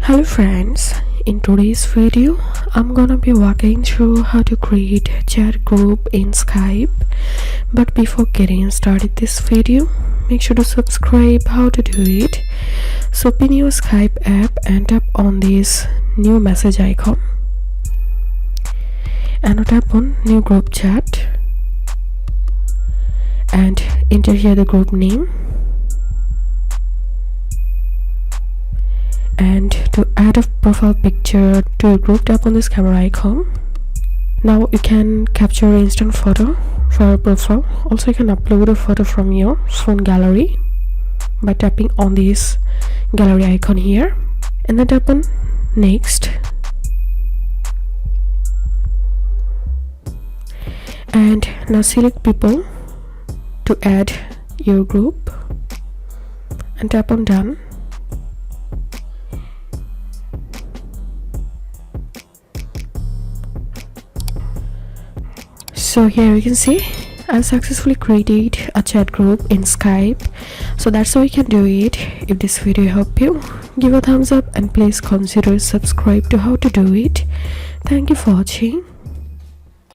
Hello friends, in today's video I'm gonna be walking through how to create a chat group in Skype. But before getting started this video, make sure to subscribe. How to do it: so open your Skype app and tap on this new message icon and tap on new group chat and enter here the group name. And to add a profile picture to your group, tap on this camera icon. Now you can capture an instant photo for your profile. Also, you can upload a photo from your phone gallery by tapping on this gallery icon here, and then tap on next. And now select people to add your group and tap on done. So here you can see I've successfully created a chat group in Skype. So that's how you can do it. If this video helped you, give a thumbs up and please consider subscribe to how to do it. Thank you for watching.